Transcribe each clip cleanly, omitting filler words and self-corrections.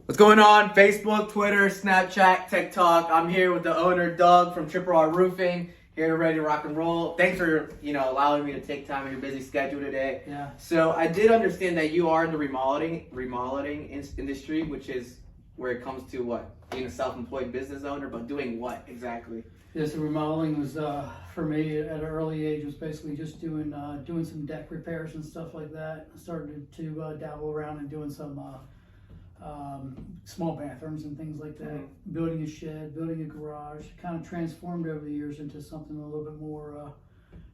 What's going on? Facebook, Twitter, Snapchat, TikTok. I'm here with the owner, Doug from Triple R Roofing. Here ready to rock and roll. Thanks for allowing me to take time in your busy schedule today. Yeah. So I did understand that you are in the remodeling industry, which is where it comes to what, being a self-employed business owner, but doing what exactly? Yes, the remodeling was for me at an early age was basically just doing some deck repairs and stuff like that. I started to dabble around and doing some small bathrooms and things like that. Mm-hmm. Building a shed, building a garage. Kind of transformed over the years into something a little bit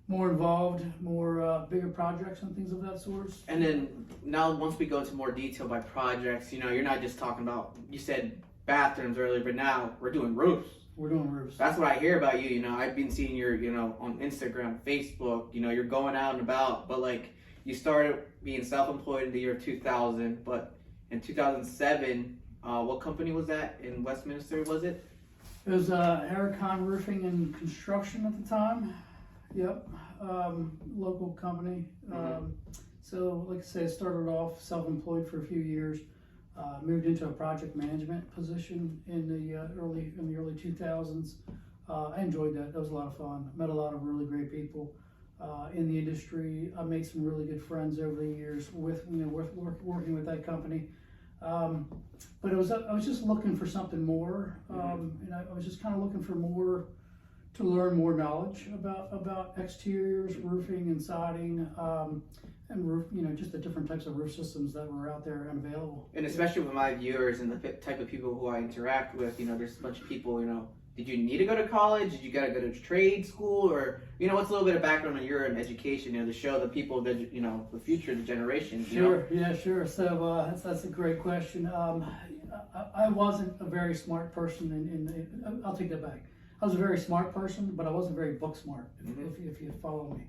more involved, more bigger projects and things of that sort. And then now, once we go into more detail by projects, you're not just talking about, you said bathrooms earlier, but now we're doing roofs. We're doing roofs. That's what I hear about you. I've been seeing your, on Instagram, Facebook, you're going out and about, but like you started being self-employed in the year 2000, but in 2007, what company was that in Westminster, was it? It was Hericon Roofing and Construction at the time. Yep, local company. Mm-hmm. So, like I say, I started off self-employed for a few years. Moved into a project management position in the early 2000s. I enjoyed that. That was a lot of fun. Met a lot of really great people in the industry. I made some really good friends over the years with working with that company. But I was just looking for something more, and I was just kind of looking for more, to learn more knowledge about exteriors, roofing and siding, and roof, just the different types of roof systems that were out there and available. And especially with my viewers and the type of people who I interact with, there's a bunch of people, did you need to go to college? Did you gotta go to trade school? Or, what's a little bit of background on your education, to show the people that, the future, the generations, Sure, yeah, sure. So that's a great question. I wasn't a very smart person I'll take that back. I was a very smart person, but I wasn't very book smart, if you follow me.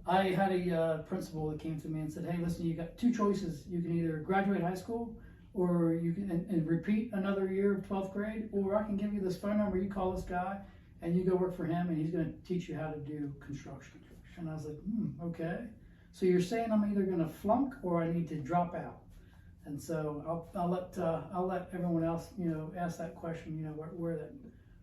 I had a principal that came to me and said, hey, listen, you got two choices. You can either graduate high school, or you can and repeat another year of 12th grade, or I can give you this phone number, you call this guy, and you go work for him, and he's going to teach you how to do construction. And I was like, okay. So you're saying I'm either going to flunk or I need to drop out. And so I'll let everyone else, ask that question,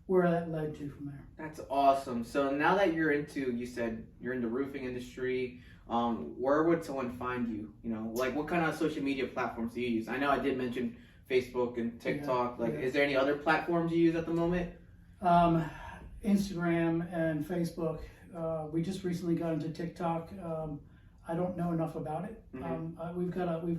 where that led to from there. That's awesome. So now that you said you're in the roofing industry, where would someone find you? Like what kind of social media platforms do you use? I know I did mention Facebook and TikTok. Is there any other platforms you use at the moment? Instagram and Facebook. We just recently got into TikTok. I don't know enough about it. We've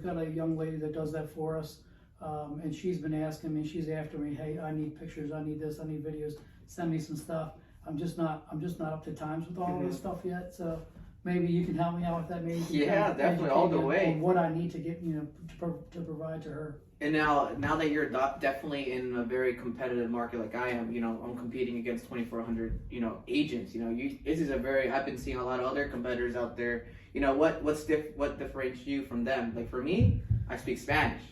got a young lady that does that for us. And she's been asking me, she's after me, hey, I need pictures, I need this, I need videos, send me some stuff. I'm just not up to times with all of this stuff yet. So maybe you can help me out with that. Maybe yeah, definitely, all the way. What I need to get, to provide to her. And now that you're definitely in a very competitive market like I am, I'm competing against 2,400, agents. This is I've been seeing a lot of other competitors out there. What differentiates you from them? Like for me, I speak Spanish.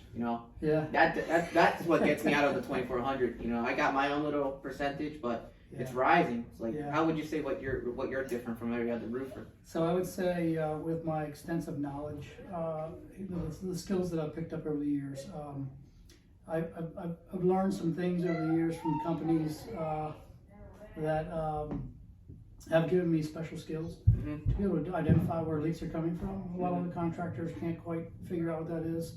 Yeah. That's what gets me out of the 2,400. I got my own little percentage, but it's rising. It's like, how would you say what you're different from every other roofer? So I would say with my extensive knowledge, the skills that I've picked up over the years, I've learned some things over the years from companies that have given me special skills to be able to identify where leaks are coming from. A lot of the contractors can't quite figure out what that is.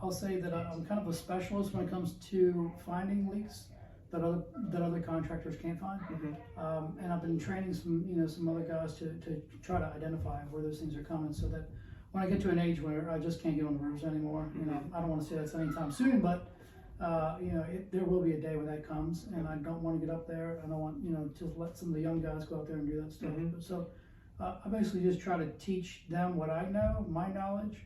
I'll say that I'm kind of a specialist when it comes to finding leaks that other contractors can't find. And I've been training some other guys to try to identify where those things are coming, so that when I get to an age where I just can't get on the roofs anymore, I don't want to say that's anytime soon, but there will be a day when that comes, and I don't want to get up there. I don't want to let some of the young guys go out there and do that stuff. So I basically just try to teach them what I know, my knowledge,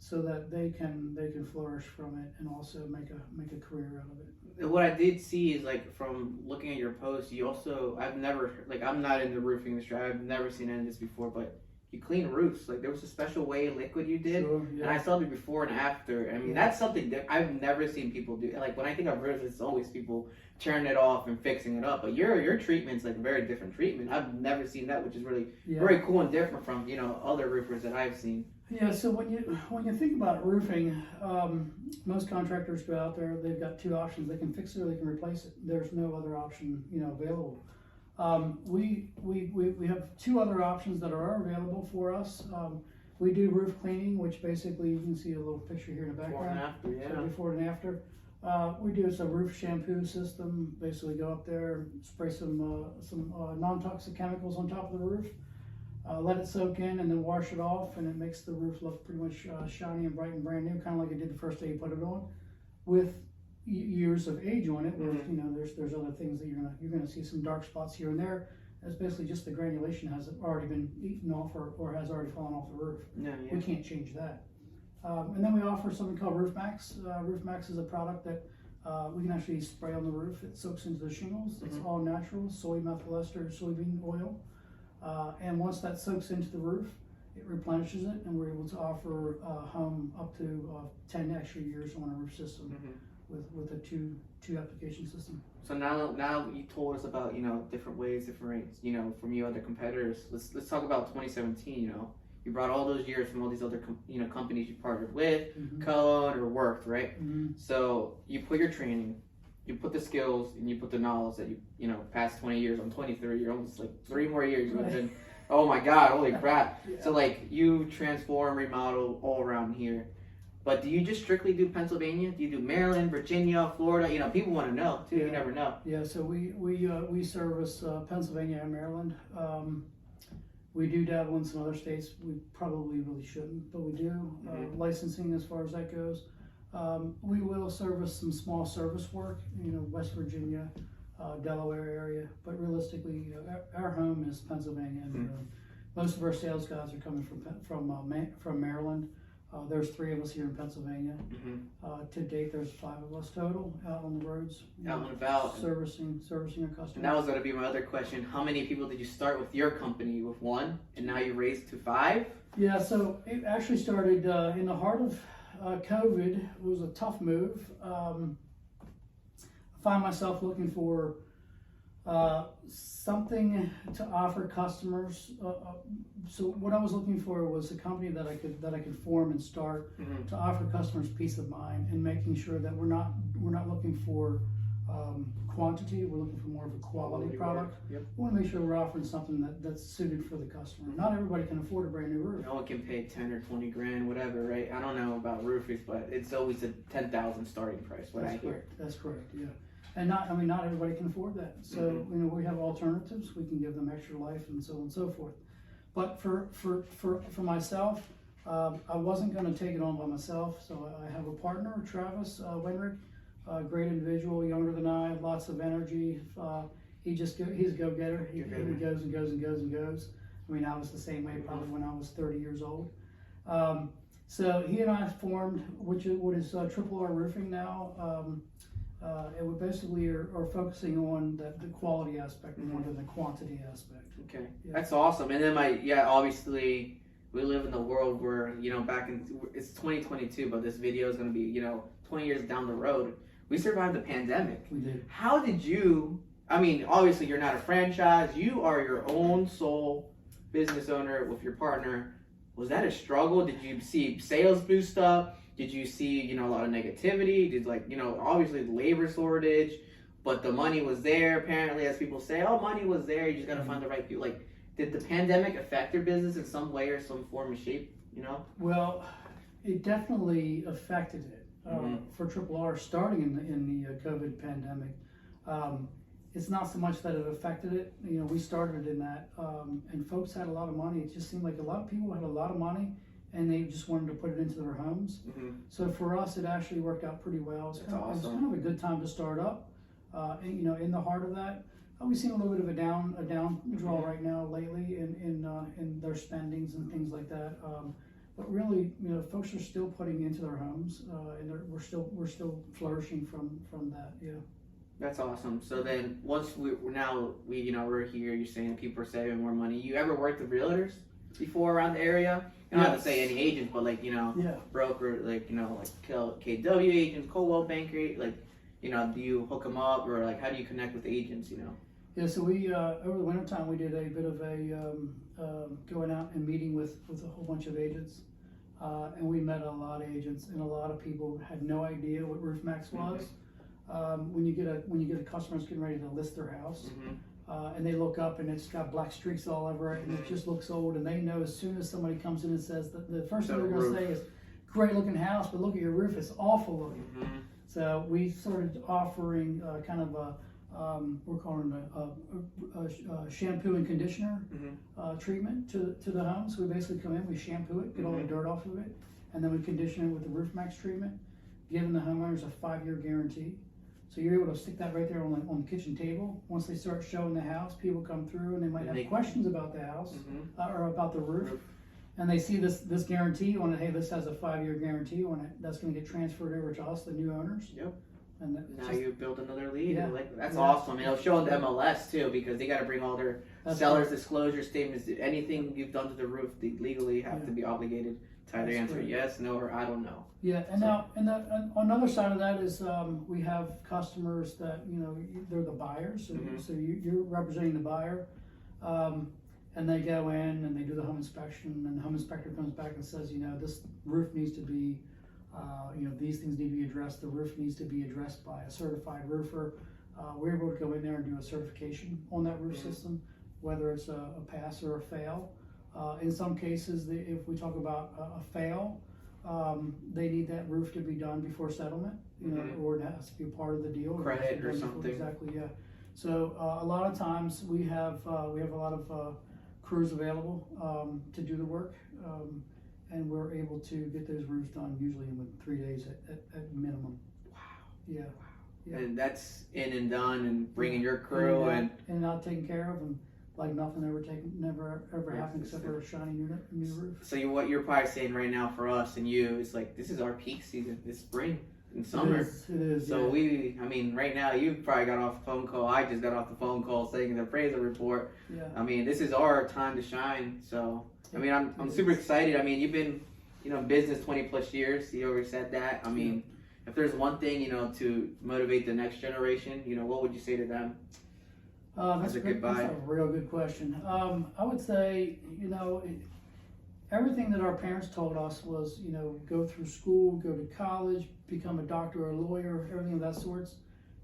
so that they can flourish from it and also make a career out of it. What I did see is from looking at your posts, you also, I'm not in the roofing industry, I've never seen any of this before, but you clean roofs. There was a special way liquid you did, Sure, yeah. and I saw the before and after. I mean, that's something that I've never seen people do. When I think of roofs, it's always people turning it off and fixing it up. But your treatment's a very different treatment. I've never seen that, which is really very cool and different from other roofers that I've seen. Yeah, so when you think about roofing, most contractors go out there. They've got two options: they can fix it or they can replace it. There's no other option, available. We have two other options that are available for us. We do roof cleaning, which basically you can see a little picture here in the Before and background. after, yeah. So before and after. We do a roof shampoo system. Basically, go up there, spray some non-toxic chemicals on top of the roof. Let it soak in and then wash it off, and it makes the roof look pretty much shiny and bright and brand new, kind of like it did the first day you put it on. With years of age on it, where there's other things that you're gonna see some dark spots here and there. That's basically just the granulation has already been eaten off or has already fallen off the roof. Yeah. We can't change that. And then we offer something called Roof Max. Roof Max is a product that we can actually spray on the roof. It soaks into the shingles. It's all natural, soy methyl ester, soybean oil. And once that soaks into the roof, it replenishes it, and we're able to offer a home up to 10 extra years on a roof system with a two application system. So now you told us about different ways, different from you other competitors. Let's talk about 2017. You brought all those years from all these other companies you partnered with, Keller or worked, right? So you put your training, you put the skills, and you put the knowledge that past 20 years. I'm 23. You're almost like 3 more years. You've been, oh my God, holy crap! Yeah. So you transform, remodel all around here. But do you just strictly do Pennsylvania? Do you do Maryland, Virginia, Florida? People want to know too. Yeah. You never know. Yeah, so we service Pennsylvania and Maryland. We do dabble in some other states. We probably really shouldn't, but we do. Licensing as far as that goes. We will service some small service work, West Virginia, Delaware area, but realistically, our home is Pennsylvania, and most of our sales guys are coming from Maryland. There's 3 of us here in Pennsylvania. To date, there's 5 of us total out on the roads, out and about, servicing our customers. And that was going to be my other question. How many people did you start with your company with 1, and now you raised to 5? Yeah, so it actually started in the heart of COVID. It was a tough move. I find myself looking for something to offer customers. So what I was looking for was a company that I could form and start to offer customers peace of mind, and making sure that we're not looking for quantity. We're looking for more of a quality product. Yep. We want to make sure we're offering something that's suited for the customer. Not everybody can afford a brand new roof. No one can pay 10 or 20 grand, whatever, right? I don't know about roofers, but it's always a 10,000 starting price. That's correct. Yeah. And not everybody can afford that. So we have alternatives. We can give them extra life and so on and so forth. But for myself, I wasn't going to take it on by myself. So I have a partner, Travis Wenrick, a great individual, younger than I, lots of energy. He's a go-getter. He goes and goes and goes and goes. I was the same way probably when I was 30 years old. So he and I formed what is Triple R Roofing now. And we basically are focusing on the quality aspect more than the quantity aspect. Okay, Yeah. That's awesome. And then obviously we live in the world where it's 2022, but this video is going to be 20 years down the road. We survived the pandemic. We did. How did you? Obviously you're not a franchise. You are your own sole business owner with your partner. Was that a struggle? Did you see sales boost up? Did you see, a lot of negativity? Did obviously the labor shortage, but the money was there apparently, as people say, money was there. You just got to find the right people. Did the pandemic affect your business in some way or some form or shape, Well, it definitely affected it for Triple R starting in the COVID pandemic. It's not so much that it affected it. We started in that, and folks had a lot of money. It just seemed like a lot of people had a lot of money, and they just wanted to put it into their homes. So for us, it actually worked out pretty well. It was kind of a good time to start up. In the heart of that, we've seen a little bit of a down draw right now lately in their spendings and things like that. But really, folks are still putting into their homes, and we're still flourishing from that. Yeah. That's awesome. So then, once we're here. You're saying people are saving more money. You ever worked with realtors before around the area? You don't have to say any agents, but broker, KW agents, Coldwell Banker, do you hook them up, or how do you connect with agents? Yeah, so we over the wintertime we did a bit of a going out and meeting with a whole bunch of agents, and we met a lot of agents, and a lot of people had no idea what Roof Max was. When you get a customer that's getting ready to list their house, and they look up and it's got black streaks all over it, and it just looks old, and they know as soon as somebody comes in and says that, the first thing they're going to say is, "Great looking house, but look at your roof; it's awful looking." So we started offering kind of a we're calling it a shampoo and conditioner treatment to the home. So we basically come in, we shampoo it, get all the dirt off of it, and then we condition it with the Roof Max treatment, giving the homeowners a 5-year guarantee. So you're able to stick that right there on the kitchen table. Once they start showing the house, people come through and they might have questions about the house or about the roof. And they see this guarantee on it. Hey, this has a 5-year guarantee on it. That's going to get transferred over to us, the new owners. Yep. And now you build another lead. Yeah. Like, that's awesome. And it'll show the MLS too, because they got to bring all their sellers disclosure statements. Anything you've done to the roof, they legally have to be obligated to either answer yes, no, or I don't know. Yeah, and now, and on the other side of that is we have customers that, they're the buyers. So you're representing the buyer. And they go in and they do the home inspection, and the home inspector comes back and says, this roof needs to be, these things need to be addressed. The roof needs to be addressed by a certified roofer. We're able to go in there and do a certification on that roof system, whether it's a pass or a fail. In some cases, if we talk about a fail, they need that roof to be done before settlement, or it has to be part of the deal. Credit or something. Exactly, yeah. So a lot of times we have a lot of crews available to do the work, and we're able to get those roofs done usually in 3 days at minimum. Wow. Yeah. Yeah. And that's in and done, and bringing your crew and not taken care of, and like nothing never happened except for a shiny new roof. So what you're probably saying right now for us and you is like, this is our peak season. It's spring and summer. It is. So right now you probably got off the phone call. I just got off the phone call saying the appraisal report. Yeah. This is our time to shine. So I'm super excited. You've been in business 20 plus years. You already said that. If there's one thing to motivate the next generation, what would you say to them? That's a real good question. I would say, everything that our parents told us was, go through school, go to college, become a doctor or a lawyer, everything of that sorts.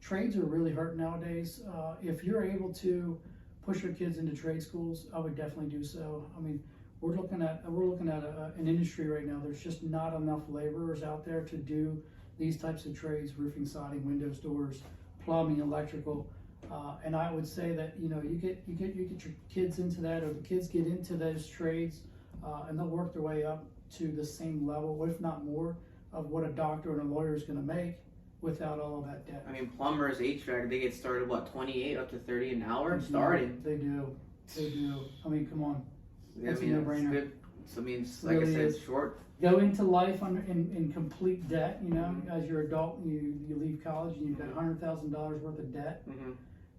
Trades are really hurt nowadays. If you're able to push your kids into trade schools, I would definitely do so. We're looking at an industry right now. There's just not enough laborers out there to do these types of trades: roofing, siding, windows, doors, plumbing, electrical. And I would say that you get your kids into that, or the kids get into those trades, and they'll work their way up to the same level, if not more, of what a doctor and a lawyer is going to make without all of that debt. Plumbers, HVAC, they get started 28 up to 30 an hour starting. They do. Come on. It's a no-brainer. Good. So like I said, short. Go into life in complete debt. As you're an adult, you leave college and you've got $100,000 worth of debt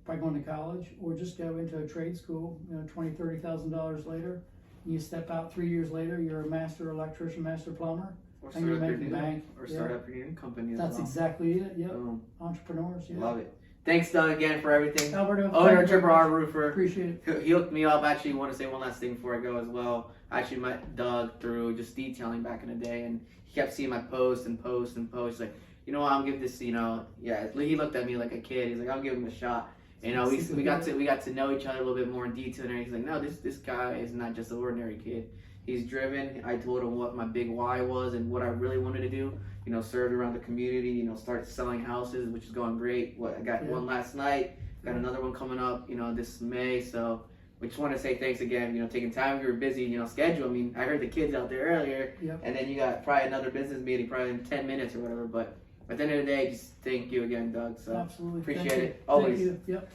by going to college, or just go into a trade school. $20,000, $30,000 later, and you step out 3 years later. You're a master electrician, master plumber, and you're making bank. Or start up your own company. That's exactly it. Yep. Entrepreneurs. Yeah. Love it. Thanks, Doug, again for everything. Alberto, owner, Triple R Roofer. Appreciate it. He hooked me up. Actually, want to say one last thing before I go as well. I actually met Doug through just detailing back in the day, and he kept seeing my posts and posts and posts. He's like, what, I'm giving this, he looked at me like a kid. He's like, I'll give him a shot. We got to know each other a little bit more in detail, and he's like, no, this guy is not just an ordinary kid. He's driven. I told him what my big why was and what I really wanted to do. Served around the community. Start selling houses, which is going great. I got one last night. Got another one coming up. This May. So we just want to say thanks again. Taking time. You were busy. Schedule. I heard the kids out there earlier, and then you got probably another business meeting probably in 10 minutes or whatever. But at the end of the day, just thank you again, Doug. So absolutely appreciate it. Always. Thank you. Yep.